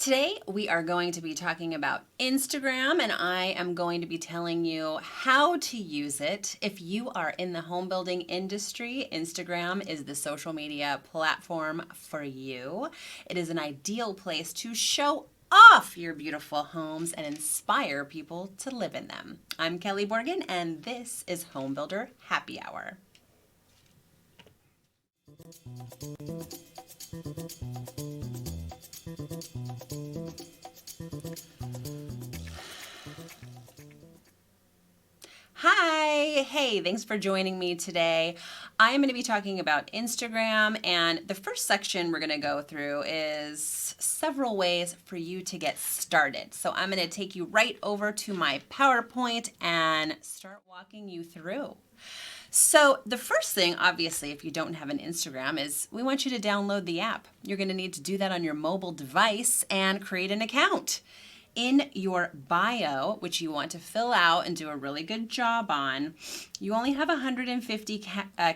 Today we are going to be talking about Instagram, and I am going to be telling you how to use it. If you are in the home building industry, Instagram is the social media platform for you. It is an ideal place to show off your beautiful homes and inspire people to live in them. I'm Kelly Morgan, and this is Home Builder Happy Hour. Hi, hey, thanks for joining me today. I'm going to be talking about Instagram, and the first section we're going to go through is several ways for you to get started. So I'm going to take you right over to my PowerPoint and start walking you through. So the first thing, obviously, if you don't have an Instagram, is we want you to download the app. You're going to need to do that on your mobile device and create an account. In your bio, which you want to fill out and do a really good job on, you only have 150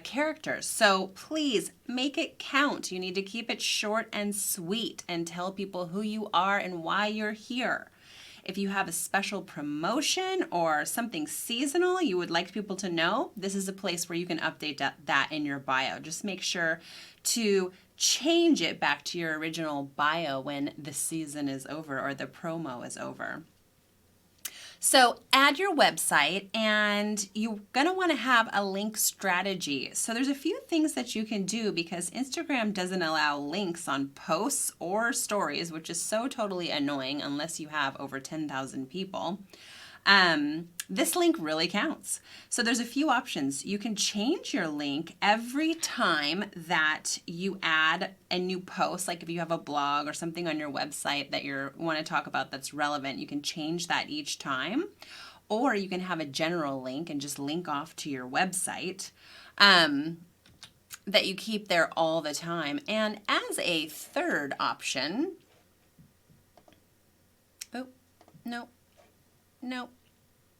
characters. So please make it count. You need to keep it short and sweet and tell people who you are and why you're here. If you have a special promotion or something seasonal you would like people to know, this is a place where you can update that in your bio. Just make sure to change it back to your original bio when the season is over or the promo is over. So add your website, and you're going to want to have a link strategy. So there's a few things that you can do because Instagram doesn't allow links on posts or stories, which is so totally annoying unless you have over 10,000 people. This link really counts. So there's a few options. You can change your link every time that you add a new post, like if you have a blog or something on your website that you want to talk about that's relevant, you can change that each time. Or you can have a general link and just link off to your website that you keep there all the time. And as a third option,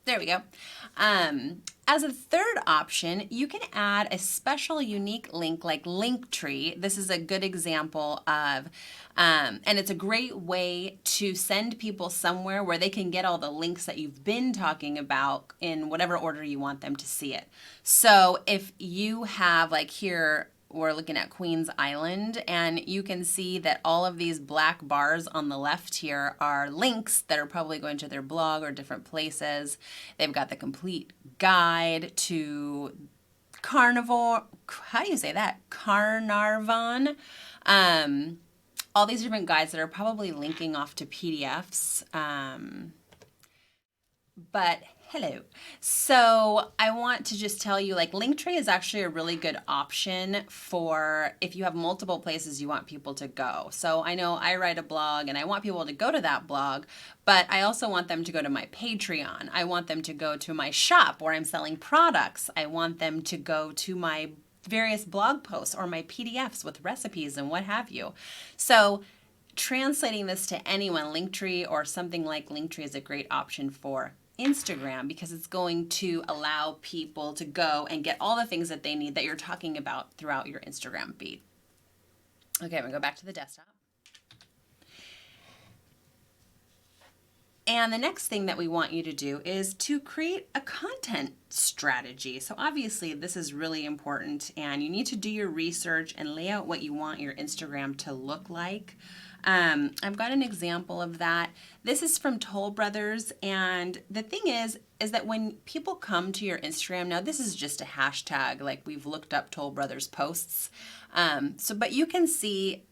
there we go. As a third option, you can add a special unique link like Linktree. This is a good example of, and it's a great way to send people somewhere where they can get all the links that you've been talking about in whatever order you want them to see it. So if you have, like here, we're looking at Queens Island, and you can see that all of these black bars on the left here are links that are probably going to their blog or different places. They've got the complete guide to Carnivore, how do you say that? Carnarvon. All these different guides that are probably linking off to PDFs. But hello. So I want to just tell you, like, Linktree is actually a really good option for if you have multiple places you want people to go. So I know I write a blog and I want people to go to that blog, but I also want them to go to my Patreon. I want them to go to my shop where I'm selling products. I want them to go to my various blog posts or my PDFs with recipes and what have you. So translating this to anyone, Linktree or something like Linktree is a great option for Instagram because it's going to allow people to go and get all the things that they need that you're talking about throughout your Instagram feed. Okay, I'm gonna go back to the desktop. And the next thing that we want you to do is to create a content strategy. So obviously this is really important, and you need to do your research and lay out what you want your Instagram to look like. I've got an example of that. This is from Toll Brothers, and the thing is that when people come to your Instagram, now this is just a hashtag, like we've looked up Toll Brothers posts. But you can see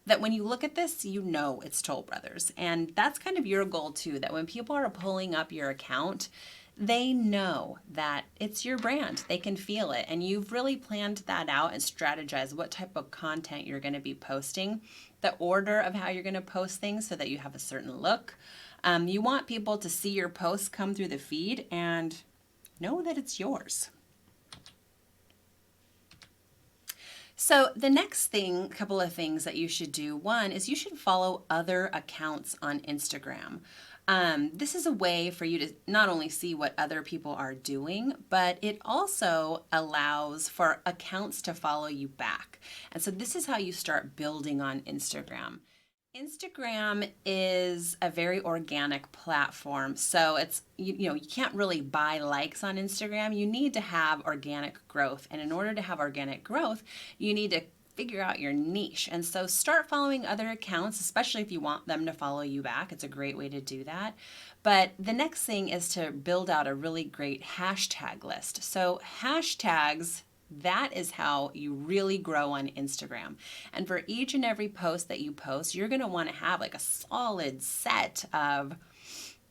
that when you look at this, you know it's Toll Brothers. And that's kind of your goal too, that when people are pulling up your account, they know that it's your brand. They can feel it. And you've really planned that out and strategized what type of content you're going to be posting, the order of how you're going to post things so that you have a certain look. You want people to see your posts come through the feed and know that it's yours. So the next thing, couple of things that you should do. One is you should follow other accounts on Instagram. This is a way for you to not only see what other people are doing, but it also allows for accounts to follow you back. And so this is how you start building on Instagram. Instagram is a very organic platform. So it's, you can't really buy likes on Instagram. You need to have organic growth. And in order to have organic growth, you need to figure out your niche. And so start following other accounts, especially if you want them to follow you back. It's a great way to do that. But the next thing is to build out a really great hashtag list. So hashtags, that is how you really grow on Instagram. And for each and every post that you post, you're going to want to have like a solid set of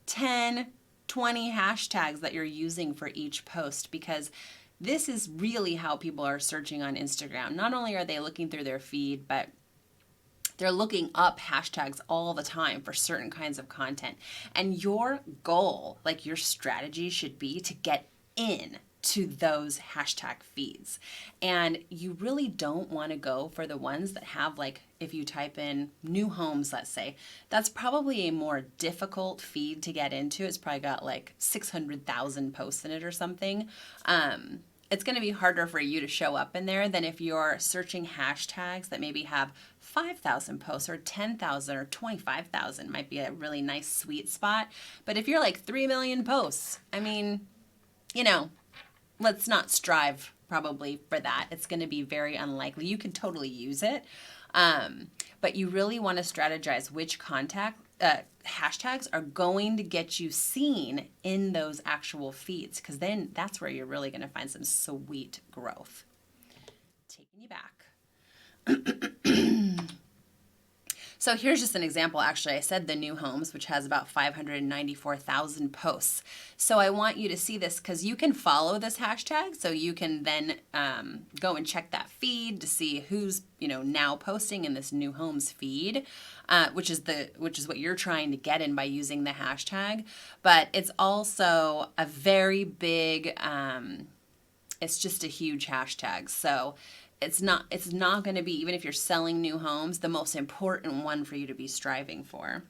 10, 20 hashtags that you're using for each post, because this is really how people are searching on Instagram. Not only are they looking through their feed, but they're looking up hashtags all the time for certain kinds of content. And your goal, like your strategy, should be to get in to those hashtag feeds. And you really don't want to go for the ones that have, like, if you type in new homes, let's say, that's probably a more difficult feed to get into. It's probably got like 600,000 posts in it or something. It's going to be harder for you to show up in there than if you're searching hashtags that maybe have 5,000 posts or 10,000 or 25,000. Might be a really nice sweet spot. But if you're like 3 million posts, I mean, let's not strive probably for that. It's going to be very unlikely. You can totally use it, but you really want to strategize which hashtags are going to get you seen in those actual feeds, because then that's where you're really going to find some sweet growth. Taking you back. So here's just an example. Actually, I said the new homes, which has about 594,000 posts. So I want you to see this because you can follow this hashtag. So you can then go and check that feed to see who's now posting in this new homes feed, which is what you're trying to get in by using the hashtag. But it's also a very big. It's just a huge hashtag. So it's not going to be, even if you're selling new homes, the most important one for you to be striving for.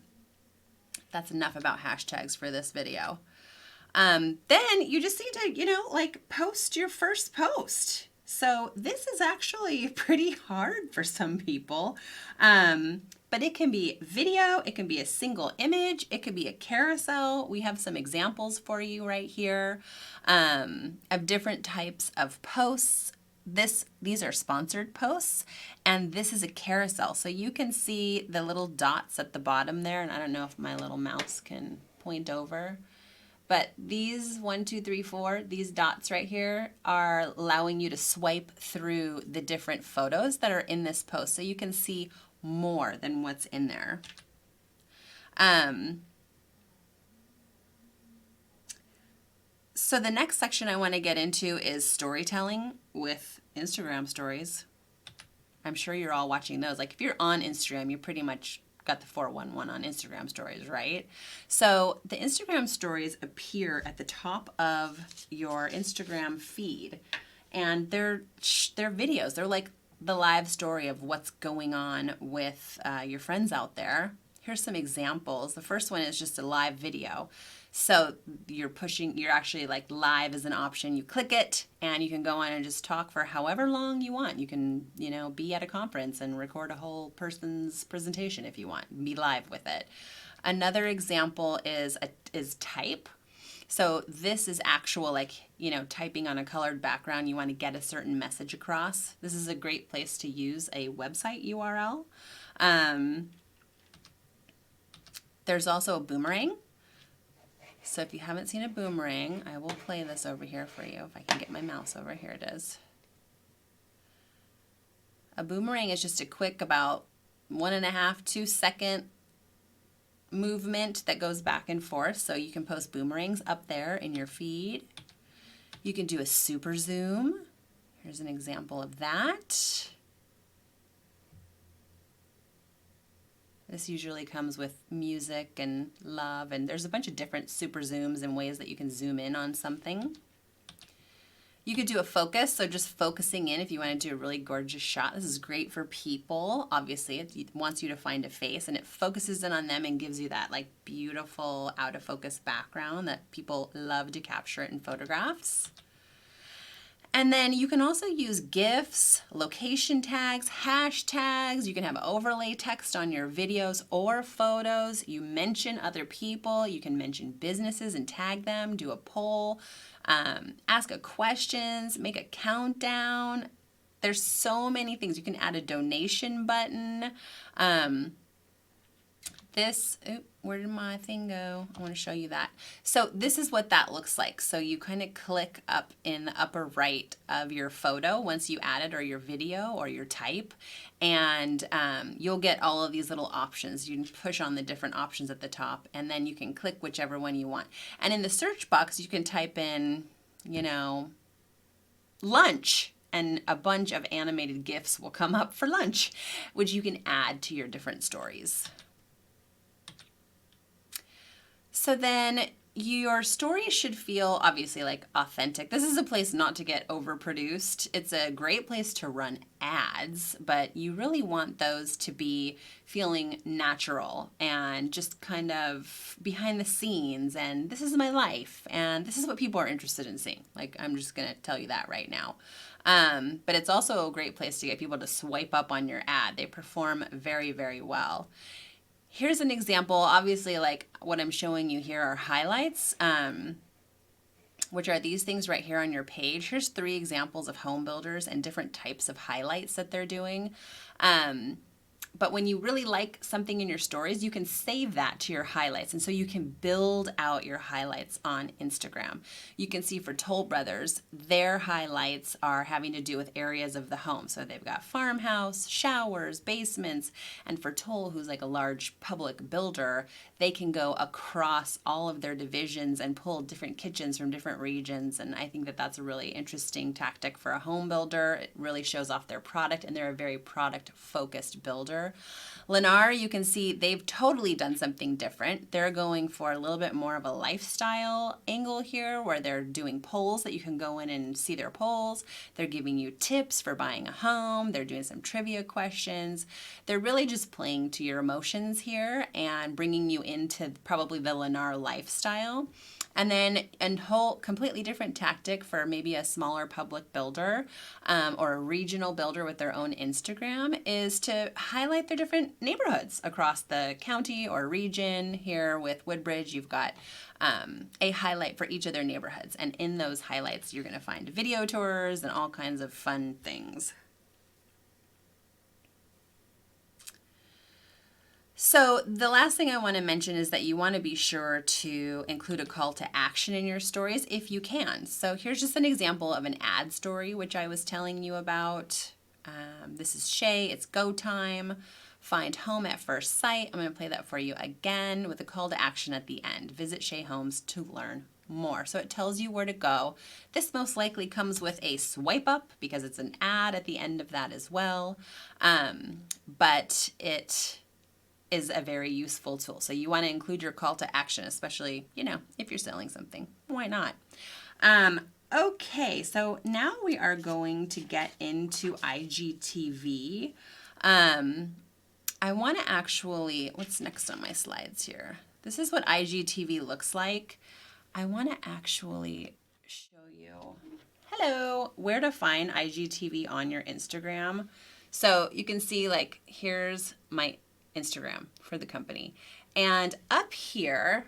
That's enough about hashtags for this video. Then you just need to, post your first post. So this is actually pretty hard for some people. But it can be video, it can be a single image, it could be a carousel. We have some examples for you right here of different types of posts. These are sponsored posts, and this is a carousel. So you can see the little dots at the bottom there, and I don't know if my little mouse can point over, but these 1, 2, 3, 4, these dots right here are allowing you to swipe through the different photos that are in this post, so you can see more than what's in there. So the next section I want to get into is storytelling with Instagram stories. I'm sure you're all watching those. Like if you're on Instagram, you pretty much got the 411 on Instagram stories, right? So the Instagram stories appear at the top of your Instagram feed, and they're videos. They're like the live story of what's going on with your friends out there. Here's some examples. The first one is just a live video. So you're actually, like, live is an option. You click it and you can go on and just talk for however long you want. You can, be at a conference and record a whole person's presentation if you want. Be live with it. Another example is type. So this is actual, typing on a colored background. You want to get a certain message across. This is a great place to use a website URL. There's also a boomerang. So if you haven't seen a boomerang, I will play this over here for you. If I can get my mouse over here, it is. A boomerang is just a quick, about 1.5, 2 second movement that goes back and forth. So you can post boomerangs up there in your feed. You can do a super zoom. Here's an example of that. This usually comes with music and love, and there's a bunch of different super zooms and ways that you can zoom in on something. You could do a focus, so just focusing in if you want to do a really gorgeous shot. This is great for people. Obviously, it wants you to find a face, and it focuses in on them and gives you that beautiful out of focus background that people love to capture in photographs. And then you can also use GIFs, location tags, hashtags. You can have overlay text on your videos or photos. You mention other people. You can mention businesses and tag them, do a poll, ask a questions, make a countdown. There's so many things. You can add a donation button. Where did my thing go? I want to show you that. So this is what that looks like. So you kind of click up in the upper right of your photo once you add it, or your video or your type, and you'll get all of these little options. You can push on the different options at the top, and then you can click whichever one you want. And in the search box, you can type in, lunch, and a bunch of animated GIFs will come up for lunch, which you can add to your different stories. So then your story should feel obviously like authentic. This is a place not to get overproduced. It's a great place to run ads, but you really want those to be feeling natural and just kind of behind the scenes, and this is my life and this is what people are interested in seeing. Like, I'm just going to tell you that right now. But it's also a great place to get people to swipe up on your ad. They perform very, very well. Here's an example. Obviously, like what I'm showing you here are highlights, which are these things right here on your page. Here's 3 examples of home builders and different types of highlights that they're doing. But when you really like something in your stories, you can save that to your highlights. And so you can build out your highlights on Instagram. You can see for Toll Brothers, their highlights are having to do with areas of the home. So they've got farmhouse, showers, basements. And for Toll, who's like a large public builder, they can go across all of their divisions and pull different kitchens from different regions. And I think that that's a really interesting tactic for a home builder. It really shows off their product, and they're a very product-focused builder. Lennar, you can see they've totally done something different. They're going for a little bit more of a lifestyle angle here, where they're doing polls that you can go in and see their polls. They're giving you tips for buying a home. They're doing some trivia questions. They're really just playing to your emotions here and bringing you into probably the Lennar lifestyle. And then a whole completely different tactic for maybe a smaller public builder or a regional builder with their own Instagram is to highlight their different neighborhoods across the county or region. Here with Woodbridge, you've got a highlight for each of their neighborhoods. And in those highlights, you're going to find video tours and all kinds of fun things. So the last thing I want to mention is that you want to be sure to include a call to action in your stories if you can. So here's just an example of an ad story, which I was telling you about. This is Shay. It's go time. Find home at first sight. I'm going to play that for you again with a call to action at the end. Visit Shay Homes to learn more. So it tells you where to go. This most likely comes with a swipe up because it's an ad at the end of that as well. But it is a very useful tool. So you want to include your call to action, especially, if you're selling something. Why not? Okay, so now we are going to get into IGTV. I want to actually, what's next on my slides here? This is what IGTV looks like. I want to actually show you, where to find IGTV on your Instagram. So you can see, like, here's my Instagram for the company. And up here,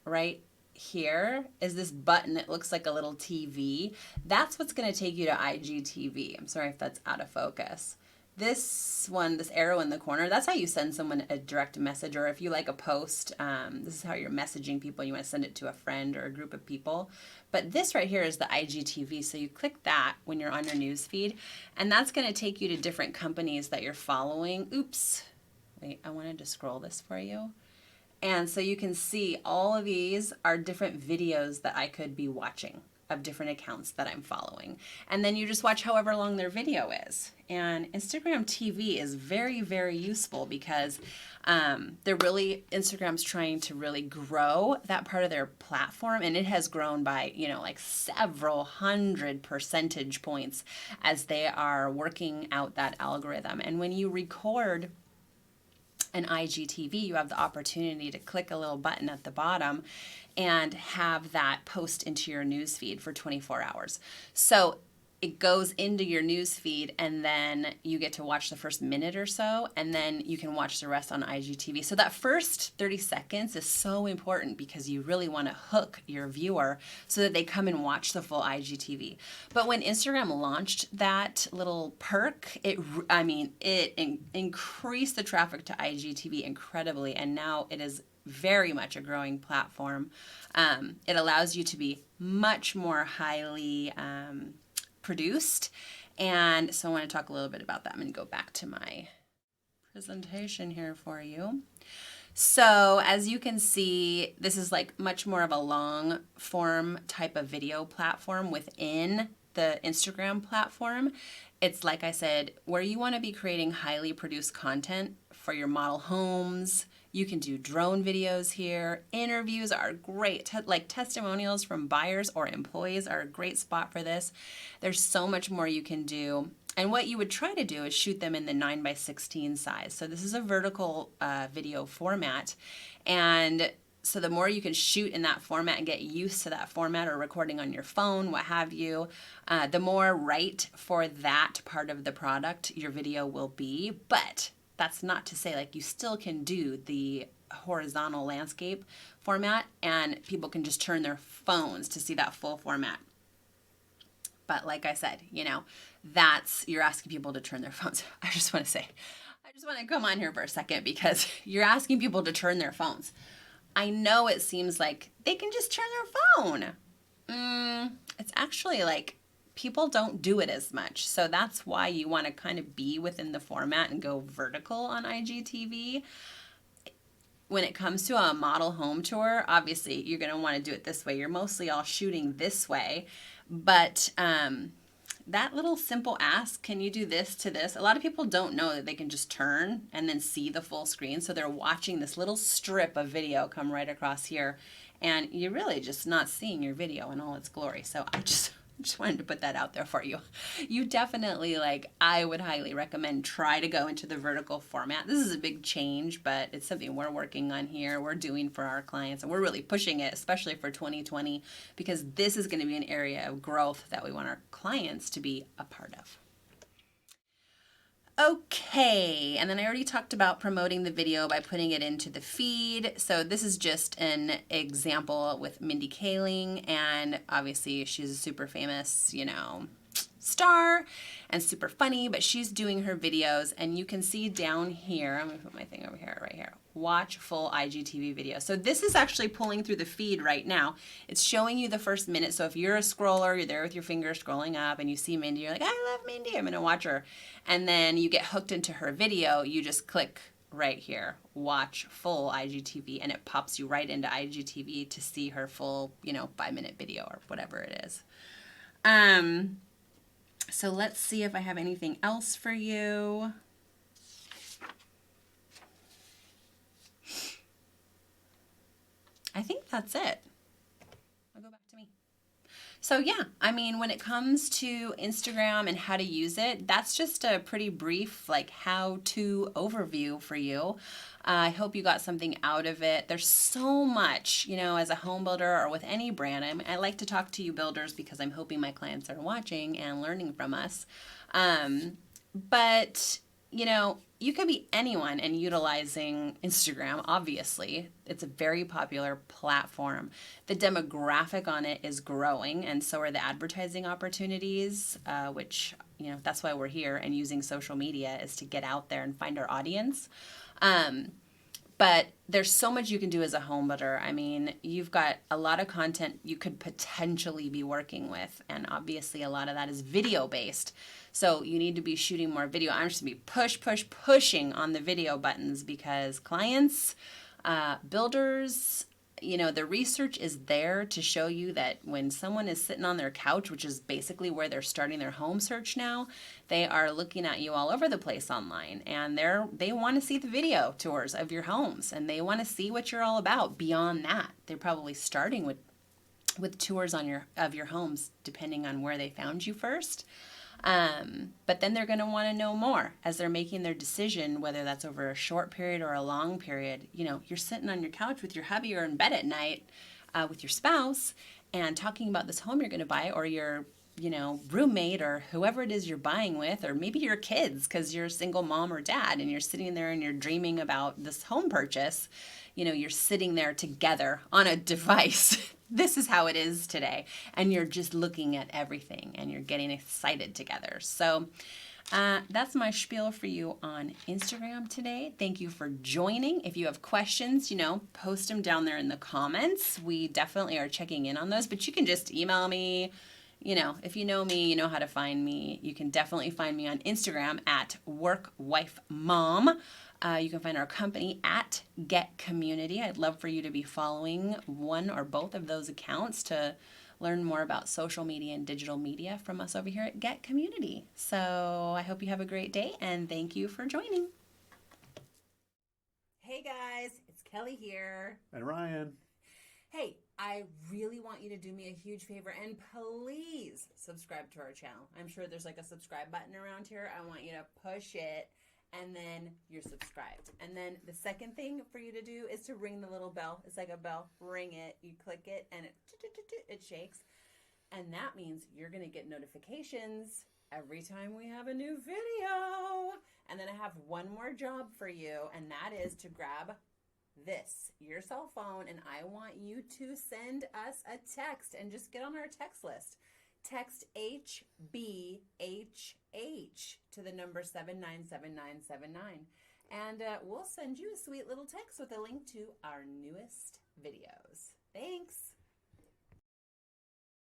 right here, is this button. It looks like a little TV. That's what's going to take you to IGTV. I'm sorry if that's out of focus. This one, this arrow in the corner, that's how you send someone a direct message, or if you like a post, this is how you're messaging people. You want to send it to a friend or a group of people. But this right here is the IGTV. So you click that when you're on your news feed, and that's going to take you to different companies that you're following. Oops. Wait, I wanted to scroll this for you. And so you can see all of these are different videos that I could be watching of different accounts that I'm following. And then you just watch however long their video is. And Instagram TV is very, very useful because Instagram's trying to really grow that part of their platform. And it has grown by, like several hundred percentage points as they are working out that algorithm. And when you record and IGTV, you have the opportunity to click a little button at the bottom and have that post into your news feed for 24 hours. So it goes into your news feed, and then you get to watch the first minute or so, and then you can watch the rest on IGTV. So that first 30 seconds is so important because you really want to hook your viewer so that they come and watch the full IGTV. But when Instagram launched that little perk, it increased the traffic to IGTV incredibly, and now it is very much a growing platform. It allows you to be much more highly produced. And so I want to talk a little bit about that. I'm going to go back to my presentation here for you. So as you can see, this is like much more of a long form type of video platform within the Instagram platform. It's, like I said, where you want to be creating highly produced content for your model homes. You can do drone videos here. Interviews are great. Like testimonials from buyers or employees are a great spot for this. There's so much more you can do. And what you would try to do is shoot them in the 9:16 size. So this is a vertical video format. And so the more you can shoot in that format and get used to that format, or recording on your phone, what have you, the more right for that part of the product your video will be. But that's not to say, like, you still can do the horizontal landscape format and people can just turn their phones to see that full format. But like I said, you know, you're asking people to turn their phones. I just want to come on here for a second because you're asking people to turn their phones. I know it seems like they can just turn their phone. It's actually like people don't do it as much. So that's why you want to kind of be within the format and go vertical on IGTV. When it comes to a model home tour, obviously you're going to want to do it this way. You're mostly all shooting this way. But that little simple ask, can you do this to this? A lot of people don't know that they can just turn and then see the full screen. So they're watching this little strip of video come right across here. And you're really just not seeing your video in all its glory. So I just wanted to put that out there for you. You definitely, I would highly recommend try to go into the vertical format. This is a big change, but it's something we're working on here. We're doing for our clients, and we're really pushing it, especially for 2020, because this is going to be an area of growth that we want our clients to be a part of. Okay, and then I already talked about promoting the video by putting it into the feed. So this is just an example with Mindy Kaling, and obviously she's a super famous, star and super funny, but she's doing her videos, and you can see down here, I'm gonna put my thing over here, right here, watch full IGTV video. So this is actually pulling through the feed right now. It's showing you the first minute. So if you're a scroller, you're there with your finger scrolling up and you see Mindy, you're like, I love Mindy, I'm gonna watch her. And then you get hooked into her video, you just click right here, watch full IGTV, and it pops you right into IGTV to see her full, 5-minute video or whatever it is. So let's see if I have anything else for you. I think that's it. I'll go back to me. So yeah, when it comes to Instagram and how to use it, that's just a pretty brief how-to overview for you. I hope you got something out of it. There's so much, as a home builder or with any brand. I like to talk to you builders because I'm hoping my clients are watching and learning from us. But you could be anyone and utilizing Instagram, obviously. It's a very popular platform. The demographic on it is growing, and so are the advertising opportunities, which, that's why we're here and using social media is to get out there and find our audience. But there's so much you can do as a home builder. You've got a lot of content you could potentially be working with, and obviously a lot of that is video based. So you need to be shooting more video. I'm just gonna be pushing on the video buttons because clients, builders, the research is there to show you that when someone is sitting on their couch, which is basically where they're starting their home search now, they are looking at you all over the place online, and they want to see the video tours of your homes, and they want to see what you're all about. Beyond that, they're probably starting with tours of your homes, depending on where they found you first. But then they're going to want to know more as they're making their decision, whether that's over a short period or a long period. You know, you're sitting on your couch with your hubby or in bed at night with your spouse and talking about this home you're going to buy, or your roommate or whoever it is you're buying with, or maybe your kids because you're a single mom or dad and you're sitting there and you're dreaming about this home purchase. You're sitting there together on a device. This is how it is today. And you're just looking at everything and you're getting excited together. So that's my spiel for you on Instagram today. Thank you for joining. If you have questions, post them down there in the comments. We definitely are checking in on those, but you can just email me. If you know me, you know how to find me. You can definitely find me on Instagram at WorkWifeMom. You can find our company at Get Community. I'd love for you to be following one or both of those accounts to learn more about social media and digital media from us over here at Get Community. So I hope you have a great day, and thank you for joining. Hey guys, it's Kelly here. And Ryan. Hey, I really want you to do me a huge favor and please subscribe to our channel. I'm sure there's like a subscribe button around here. I want you to push it and then you're subscribed. And then the second thing for you to do is to ring the little bell. It's like a bell. Ring it. You click it and it shakes. And that means you're going to get notifications every time we have a new video. And then I have one more job for you, and that is to grab your cell phone, and I want you to send us a text and just get on our text list. Text HBHH to the number 797979, and we'll send you a sweet little text with a link to our newest videos. Thanks.